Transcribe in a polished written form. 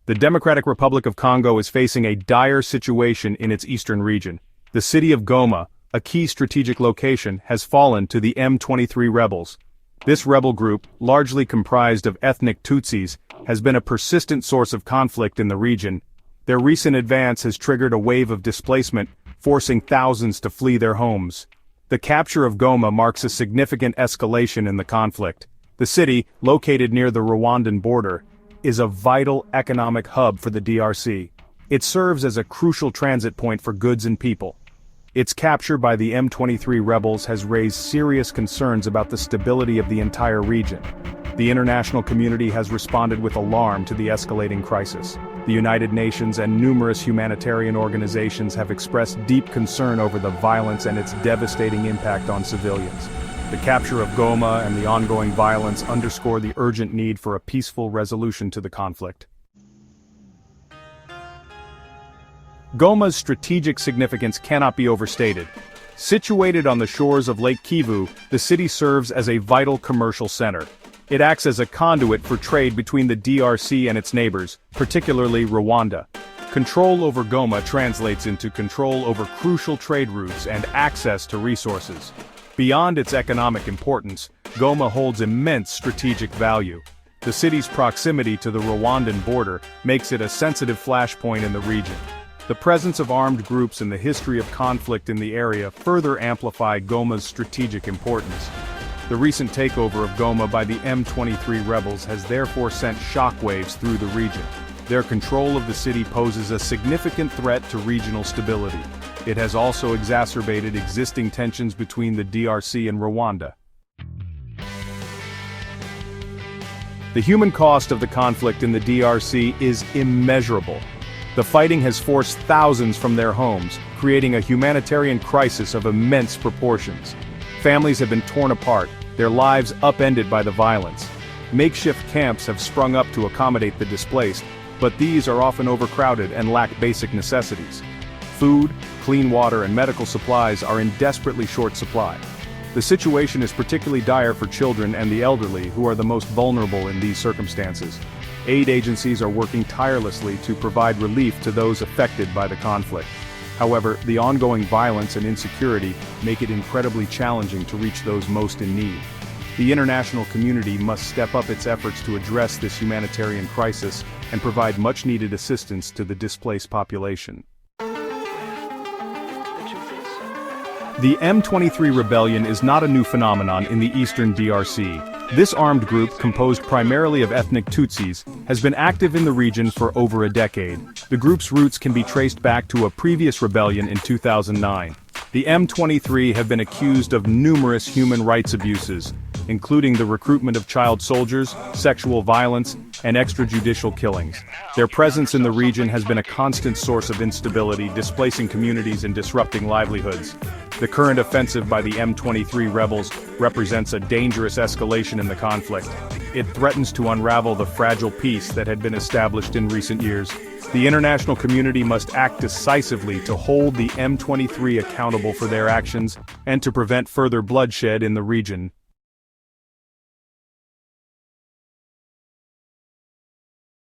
The Democratic Republic of Congo is facing a dire situation in its eastern region. The city of Goma, a key strategic location, has fallen to the M23 rebels. This rebel group, largely comprised of ethnic Tutsis, has been a persistent source of conflict in the region. Their recent advance has triggered a wave of displacement, forcing thousands to flee their homes. The capture of Goma marks a significant escalation in the conflict. The city, located near the Rwandan border, is a vital economic hub for the DRC. It serves as a crucial transit point for goods and people. Its capture by the M23 rebels has raised serious concerns about the stability of the entire region. The international community has responded with alarm to the escalating crisis. The United Nations and numerous humanitarian organizations have expressed deep concern over the violence and its devastating impact on civilians. The capture of Goma and the ongoing violence underscore the urgent need for a peaceful resolution to the conflict. Goma's strategic significance cannot be overstated. Situated on the shores of Lake Kivu, the city serves as a vital commercial center. It acts as a conduit for trade between the DRC and its neighbors, particularly Rwanda. Control over Goma translates into control over crucial trade routes and access to resources. Beyond its economic importance, Goma holds immense strategic value. The city's proximity to the Rwandan border makes it a sensitive flashpoint in the region. The presence of armed groups and the history of conflict in the area further amplify Goma's strategic importance. The recent takeover of Goma by the M23 rebels has therefore sent shockwaves through the region. Their control of the city poses a significant threat to regional stability. It has also exacerbated existing tensions between the DRC and Rwanda. The human cost of the conflict in the DRC is immeasurable. The fighting has forced thousands from their homes, creating a humanitarian crisis of immense proportions. Families have been torn apart, their lives upended by the violence. Makeshift camps have sprung up to accommodate the displaced, but these are often overcrowded and lack basic necessities. Food, clean water and medical supplies are in desperately short supply. The situation is particularly dire for children and the elderly, who are the most vulnerable in these circumstances. Aid agencies are working tirelessly to provide relief to those affected by the conflict. However, the ongoing violence and insecurity make it incredibly challenging to reach those most in need. The international community must step up its efforts to address this humanitarian crisis and provide much-needed assistance to the displaced population. The M23 rebellion is not a new phenomenon in the eastern DRC. This armed group, composed primarily of ethnic Tutsis, has been active in the region for over a decade. The group's roots can be traced back to a previous rebellion in 2009. The M23 have been accused of numerous human rights abuses, including the recruitment of child soldiers, sexual violence, and extrajudicial killings. Their presence in the region has been a constant source of instability, displacing communities and disrupting livelihoods. The current offensive by the M23 rebels represents a dangerous escalation in the conflict. It threatens to unravel the fragile peace that had been established in recent years. The international community must act decisively to hold the M23 accountable for their actions and to prevent further bloodshed in the region.